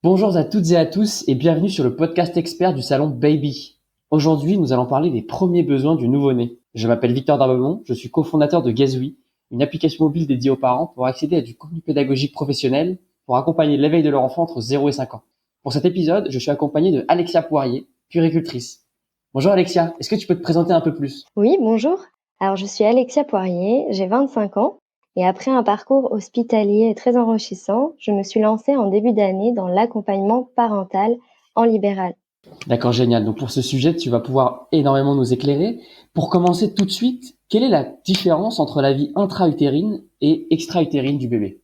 Bonjour à toutes et à tous et bienvenue sur le podcast expert du salon Baby. Aujourd'hui, nous allons parler des premiers besoins du nouveau-né. Je m'appelle Victor Darbemont, je suis cofondateur de Gazouille, une application mobile dédiée aux parents pour accéder à du contenu pédagogique professionnel pour accompagner l'éveil de leur enfant entre 0 et 5 ans. Pour cet épisode, je suis accompagné de Alexia Poirier, puéricultrice. Bonjour Alexia, est-ce que tu peux te présenter un peu plus? Oui, bonjour. Alors, je suis Alexia Poirier, j'ai 25 ans et après un parcours hospitalier très enrichissant, je me suis lancée en début d'année dans l'accompagnement parental en libéral. D'accord, génial. Donc pour ce sujet, tu vas pouvoir énormément nous éclairer. Pour commencer tout de suite, quelle est la différence entre la vie intra-utérine et extra-utérine du bébé?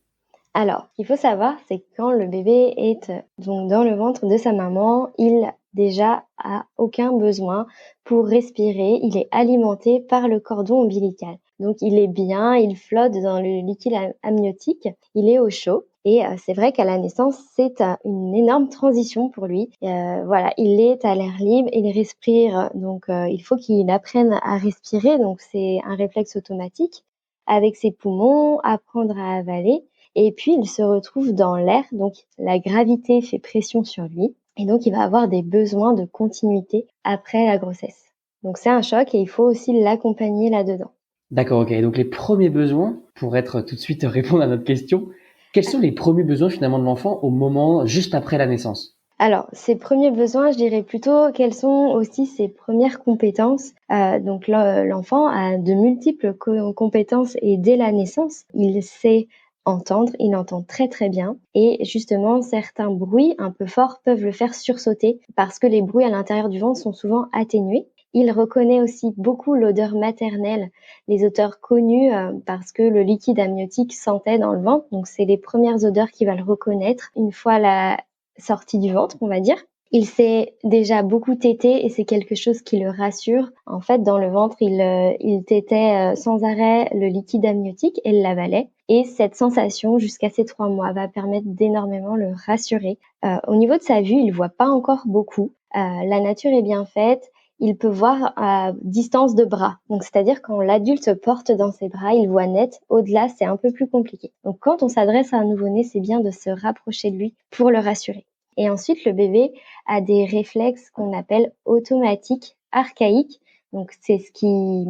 Alors, ce qu'il faut savoir, c'est que quand le bébé est donc dans le ventre de sa maman, il déjà a aucun besoin pour respirer. Il est alimenté par le cordon ombilical. Donc, il est bien, il flotte dans le liquide amniotique, il est au chaud. Et c'est vrai qu'à la naissance, c'est une énorme transition pour lui. Voilà, il est à l'air libre, il respire, donc il faut qu'il apprenne à respirer. Donc, c'est un réflexe automatique avec ses poumons, apprendre à avaler. Et puis, il se retrouve dans l'air, donc la gravité fait pression sur lui et donc il va avoir des besoins de continuité après la grossesse. Donc c'est un choc et il faut aussi l'accompagner là-dedans. D'accord, ok. Donc les premiers besoins, pour être tout de suite répondre à notre question, quels sont les premiers besoins finalement de l'enfant au moment juste après la naissance? Alors, ses premiers besoins, je dirais plutôt quelles sont aussi ses premières compétences. Donc l'enfant a de multiples compétences et dès la naissance, il sait entendre, il entend très très bien et justement certains bruits un peu forts peuvent le faire sursauter parce que les bruits à l'intérieur du ventre sont souvent atténués. Il reconnaît aussi beaucoup l'odeur maternelle, les odeurs connues parce que le liquide amniotique sentait dans le ventre. Donc c'est les premières odeurs qu'il va le reconnaître une fois la sorti du ventre, on va dire. Il s'est déjà beaucoup tété et c'est quelque chose qui le rassure. En fait, dans le ventre, il tétait sans arrêt le liquide amniotique et l'avalait. Et cette sensation, jusqu'à ces 3 mois, va permettre d'énormément le rassurer. Au niveau de sa vue, il voit pas encore beaucoup. La nature est bien faite. Il peut voir à distance de bras. Donc, c'est-à-dire quand l'adulte se porte dans ses bras, il voit net. Au-delà, c'est un peu plus compliqué. Donc, quand on s'adresse à un nouveau-né, c'est bien de se rapprocher de lui pour le rassurer. Et ensuite, le bébé a des réflexes qu'on appelle automatiques archaïques. Donc, c'est ce qui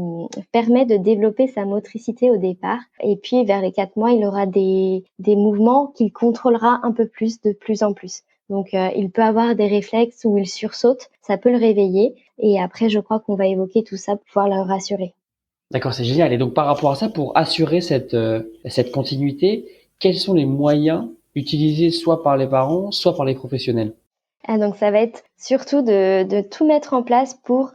permet de développer sa motricité au départ. Et puis, vers les 4 mois, il aura des mouvements qu'il contrôlera un peu plus, de plus en plus. Donc, il peut avoir des réflexes où il sursaute, ça peut le réveiller. Et après, je crois qu'on va évoquer tout ça pour pouvoir le rassurer. D'accord, c'est génial. Et donc par rapport à ça, pour assurer cette continuité, quels sont les moyens utilisés soit par les parents, soit par les professionnels? Ah donc ça va être surtout de tout mettre en place pour,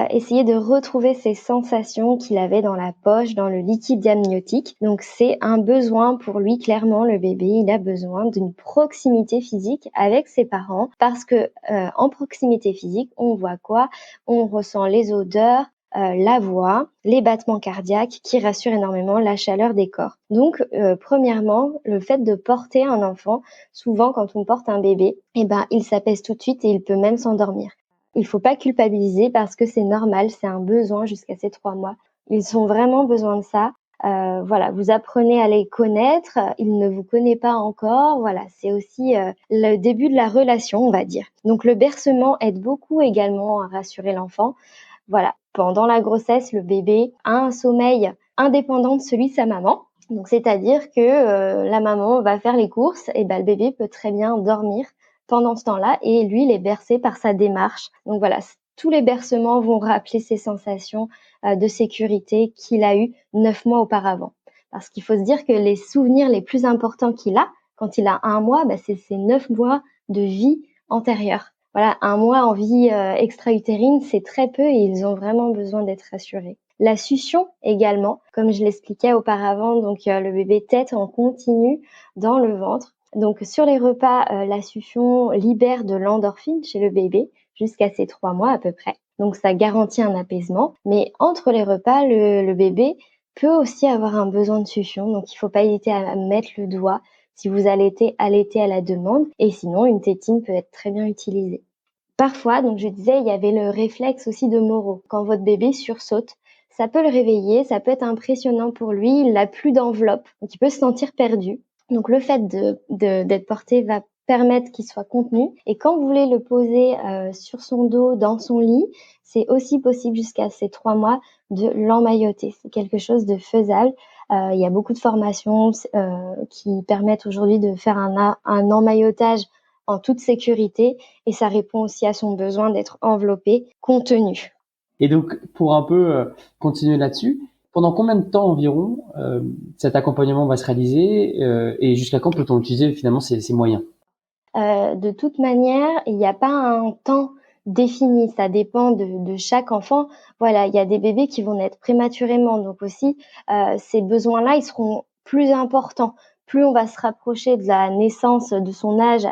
essayer de retrouver ces sensations qu'il avait dans la poche, dans le liquide amniotique. Donc c'est un besoin pour lui, clairement, le bébé, il a besoin d'une proximité physique avec ses parents parce que, en proximité physique, on voit quoi? On ressent les odeurs, la voix, les battements cardiaques qui rassurent énormément, la chaleur des corps. Donc, premièrement, le fait de porter un enfant, souvent quand on porte un bébé, eh ben, il s'apaise tout de suite et il peut même s'endormir. Il faut pas culpabiliser parce que c'est normal, c'est un besoin jusqu'à ces 3 mois. Ils ont vraiment besoin de ça. Voilà, vous apprenez à les connaître, il ne vous connaît pas encore, voilà, c'est aussi, le début de la relation, on va dire. Donc le bercement aide beaucoup également à rassurer l'enfant. Voilà, pendant la grossesse, le bébé a un sommeil indépendant de celui de sa maman. Donc c'est-à-dire que, la maman va faire les courses et bah, le bébé peut très bien dormir pendant ce temps-là et lui, il est bercé par sa démarche. Donc voilà, tous les bercements vont rappeler ces sensations, de sécurité qu'il a eues 9 mois auparavant. Parce qu'il faut se dire que les souvenirs les plus importants qu'il a, quand il a 1 mois, bah, c'est ces 9 mois de vie antérieure. Voilà, 1 mois en vie, extra-utérine, c'est très peu et ils ont vraiment besoin d'être rassurés. La succion également, comme je l'expliquais auparavant, donc le bébé tète en continu dans le ventre. Donc sur les repas, la succion libère de l'endorphine chez le bébé jusqu'à ses 3 mois à peu près. Donc ça garantit un apaisement, mais entre les repas, le bébé peut aussi avoir un besoin de succion, donc il ne faut pas hésiter à mettre le doigt si vous allaitez à la demande et sinon une tétine peut être très bien utilisée. Parfois, donc je disais, il y avait le réflexe aussi de Moro. Quand votre bébé sursaute, ça peut le réveiller, ça peut être impressionnant pour lui, il n'a plus d'enveloppe, donc il peut se sentir perdu. Donc le fait d'être porté va permettre qu'il soit contenu. Et quand vous voulez le poser sur son dos, dans son lit, c'est aussi possible jusqu'à ces 3 mois de l'emmailloter. C'est quelque chose de faisable. Il y a beaucoup de formations qui permettent aujourd'hui de faire un emmaillotage en toute sécurité et ça répond aussi à son besoin d'être enveloppé, contenu. Et donc, pour un peu continuer là-dessus, pendant combien de temps environ cet accompagnement va se réaliser et jusqu'à quand peut-on utiliser finalement ces moyens? De toute manière, il n'y a pas un temps défini, ça dépend de chaque enfant. Voilà, il y a des bébés qui vont naître prématurément, donc aussi, ces besoins-là, ils seront plus importants. Plus on va se rapprocher de la naissance, de son âge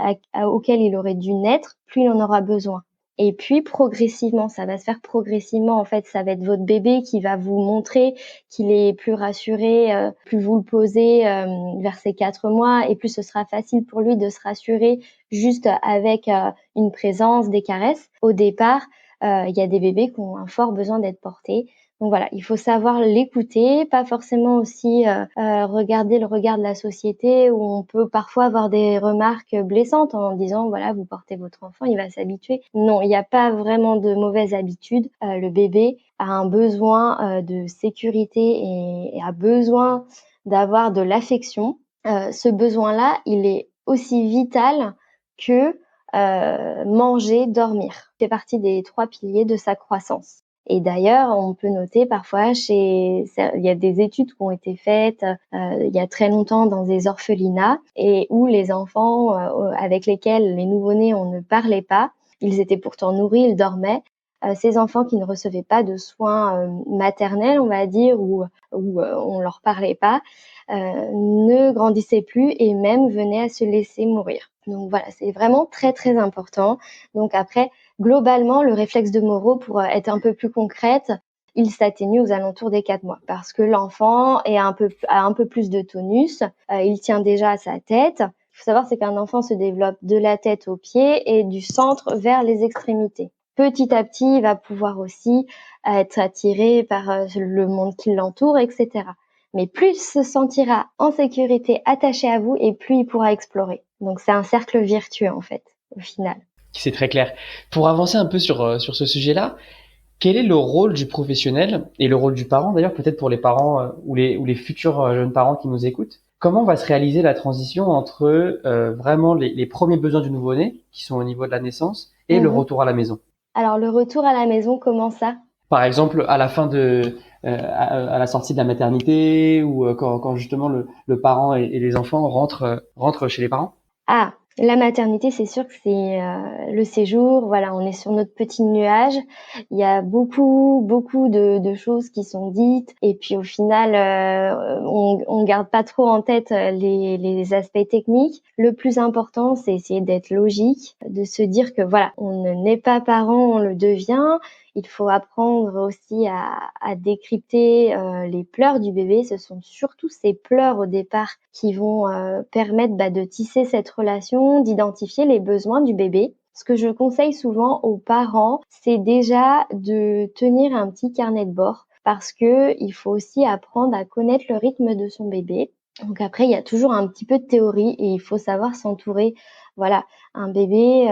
auquel il aurait dû naître, plus il en aura besoin. Et puis progressivement, ça va se faire progressivement. En fait, ça va être votre bébé qui va vous montrer qu'il est plus rassuré, plus vous le posez, vers ses 4 mois et plus ce sera facile pour lui de se rassurer juste avec, une présence, des caresses. Au départ, il y a des bébés qui ont un fort besoin d'être portés. Donc voilà, il faut savoir l'écouter, pas forcément aussi, regarder le regard de la société où on peut parfois avoir des remarques blessantes en disant: «Voilà, vous portez votre enfant, il va s'habituer». Non, il y a pas vraiment de mauvaises habitudes. Le bébé a un besoin, de sécurité et a besoin d'avoir de l'affection. Ce besoin-là, il est aussi vital que, manger, dormir. Il fait partie des 3 piliers de sa croissance. Et d'ailleurs, on peut noter parfois il y a des études qui ont été faites, il y a très longtemps dans des orphelinats et où les enfants, avec lesquels les nouveau-nés, on ne parlait pas, ils étaient pourtant nourris, ils dormaient. Ces enfants qui ne recevaient pas de soins, maternels, on va dire, ou on leur parlait pas, ne grandissaient plus et même venaient à se laisser mourir. Donc voilà, c'est vraiment très, très important. Donc après, globalement, le réflexe de Moro, pour être un peu plus concrète, il s'atténue aux alentours des 4 mois parce que l'enfant a un peu plus de tonus, il tient déjà à sa tête. Il faut savoir, c'est qu'un enfant se développe de la tête aux pieds et du centre vers les extrémités. Petit à petit, il va pouvoir aussi être attiré par, le monde qui l'entoure et cetera. Mais plus il se sentira en sécurité, attaché à vous et plus il pourra explorer. Donc c'est un cercle vertueux en fait, au final. C'est très clair. Pour avancer un peu sur ce sujet-là, quel est le rôle du professionnel et le rôle du parent d'ailleurs, peut-être pour les parents ou les futurs jeunes parents qui nous écoutent? Comment va se réaliser la transition entre vraiment les premiers besoins du nouveau-né, qui sont au niveau de la naissance, et le Mmh. retour à la maison? Alors le retour à la maison, comment ça? Par exemple, à la fin à la sortie de la maternité ou quand justement le parent et les enfants rentrent chez les parents? Ah, la maternité, c'est sûr que c'est, le séjour, voilà, on est sur notre petit nuage. Il y a beaucoup, beaucoup de choses qui sont dites et puis au final, on garde pas trop en tête, les aspects techniques. Le plus important, c'est essayer d'être logique, de se dire que voilà, on ne naît pas parent, on le devient. Il faut apprendre aussi à décrypter, les pleurs du bébé. Ce sont surtout ces pleurs au départ qui vont, permettre, de tisser cette relation, d'identifier les besoins du bébé. Ce que je conseille souvent aux parents, c'est déjà de tenir un petit carnet de bord parce qu'il faut aussi apprendre à connaître le rythme de son bébé. Donc après, il y a toujours un petit peu de théorie et il faut savoir s'entourer. Voilà, un bébé,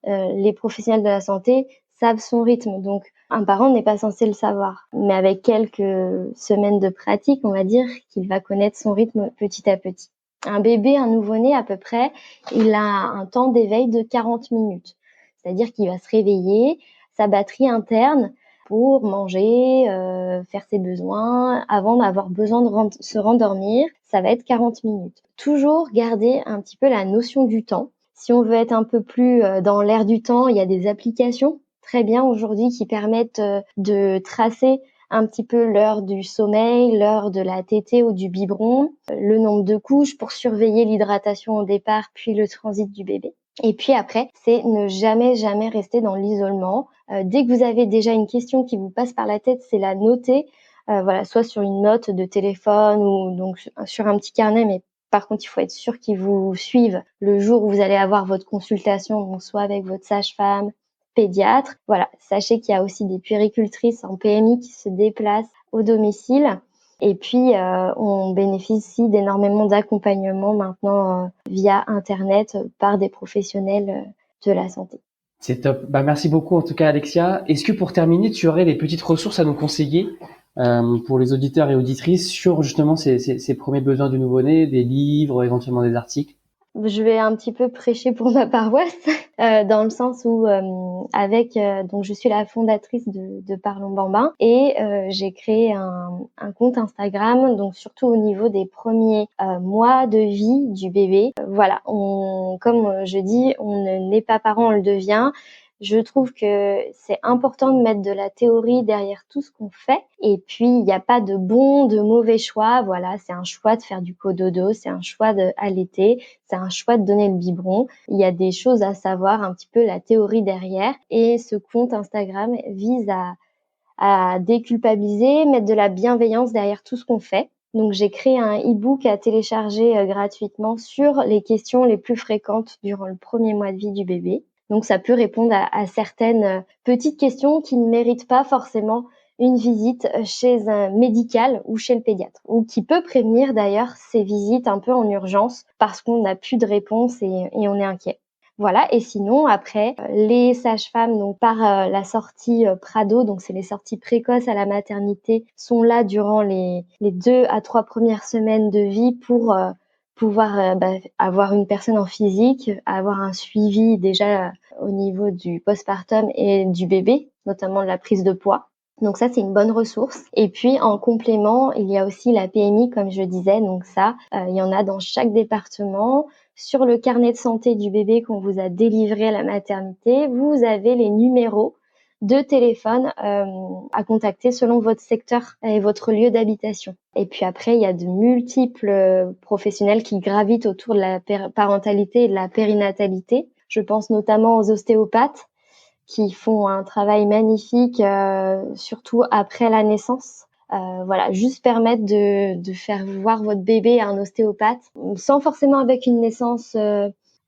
les professionnels de la santé savent son rythme, donc un parent n'est pas censé le savoir. Mais avec quelques semaines de pratique, on va dire qu'il va connaître son rythme petit à petit. Un bébé, un nouveau-né à peu près, il a un temps d'éveil de 40 minutes. C'est-à-dire qu'il va se réveiller, sa batterie interne pour manger, faire ses besoins, avant d'avoir besoin de se rendormir, ça va être 40 minutes. Toujours garder un petit peu la notion du temps. Si on veut être un peu plus, dans l'air du temps, il y a des applications très bien aujourd'hui qui permettent, de tracer un petit peu l'heure du sommeil, l'heure de la tétée ou du biberon, le nombre de couches pour surveiller l'hydratation au départ, puis le transit du bébé. Et puis après, c'est ne jamais, jamais rester dans l'isolement. Dès que vous avez déjà une question qui vous passe par la tête, c'est la noter, voilà, soit sur une note de téléphone ou donc sur un petit carnet, mais par contre, il faut être sûr qu'ils vous suivent le jour où vous allez avoir votre consultation, donc soit avec votre sage-femme, pédiatre. Voilà, sachez qu'il y a aussi des puéricultrices en PMI qui se déplacent au domicile. Et puis, on bénéficie d'énormément d'accompagnement maintenant via Internet par des professionnels de la santé. C'est top. Bah, merci beaucoup en tout cas, Alexia. Est-ce que pour terminer, tu aurais des petites ressources à nous conseiller pour les auditeurs et auditrices sur justement ces premiers besoins du nouveau-né, des livres, éventuellement des articles? Je vais un petit peu prêcher pour ma paroisse, dans le sens où, donc je suis la fondatrice de Parlons Bambin et j'ai créé un compte Instagram, donc surtout au niveau des premiers mois de vie du bébé. Voilà, comme je dis, on ne naît pas parent, on le devient. Je trouve que c'est important de mettre de la théorie derrière tout ce qu'on fait et puis il n'y a pas de bon, de mauvais choix. Voilà, c'est un choix de faire du cododo, c'est un choix d'allaiter, c'est un choix de donner le biberon. Il y a des choses à savoir, un petit peu la théorie derrière. Et ce compte Instagram vise à déculpabiliser, mettre de la bienveillance derrière tout ce qu'on fait. Donc, j'ai créé un e-book à télécharger gratuitement sur les questions les plus fréquentes durant le premier mois de vie du bébé. Donc, ça peut répondre à certaines petites questions qui ne méritent pas forcément une visite chez un médical ou chez le pédiatre, ou qui peut prévenir d'ailleurs ces visites un peu en urgence parce qu'on n'a plus de réponse et on est inquiet. Voilà, et sinon après, les sages-femmes donc par, la sortie, Prado, donc c'est les sorties précoces à la maternité, sont là durant les 2 à 3 premières semaines de vie pour, pouvoir, avoir une personne en physique, avoir un suivi déjà, au niveau du postpartum et du bébé, notamment de la prise de poids. Donc ça, c'est une bonne ressource. Et puis en complément, il y a aussi la PMI comme je disais, donc ça, il y en a dans chaque département. Sur le carnet de santé du bébé qu'on vous a délivré à la maternité, vous avez les numéros de téléphone à contacter selon votre secteur et votre lieu d'habitation. Et puis après, il y a de multiples professionnels qui gravitent autour de la parentalité et de la périnatalité. Je pense notamment aux ostéopathes qui font un travail magnifique, surtout après la naissance. Voilà, juste permettre de faire voir votre bébé à un ostéopathe, sans forcément avec une naissance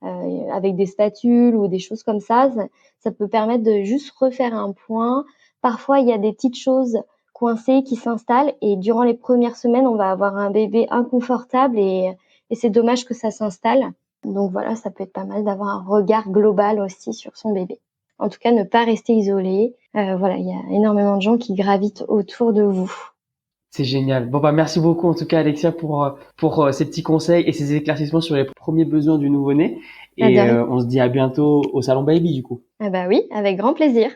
avec des spatules ou des choses comme ça. Ça peut permettre de juste refaire un point. Parfois, il y a des petites choses coincées qui s'installent et durant les premières semaines, on va avoir un bébé inconfortable et c'est dommage que ça s'installe. Donc voilà, ça peut être pas mal d'avoir un regard global aussi sur son bébé. En tout cas, ne pas rester isolé. Voilà, il y a énormément de gens qui gravitent autour de vous. C'est génial. Bon bah merci beaucoup en tout cas, Alexia, pour ces petits conseils et ces éclaircissements sur les premiers besoins du nouveau-né. Ah, de Et rien. on se dit à bientôt au Salon Baby du coup. Ah bah oui, avec grand plaisir.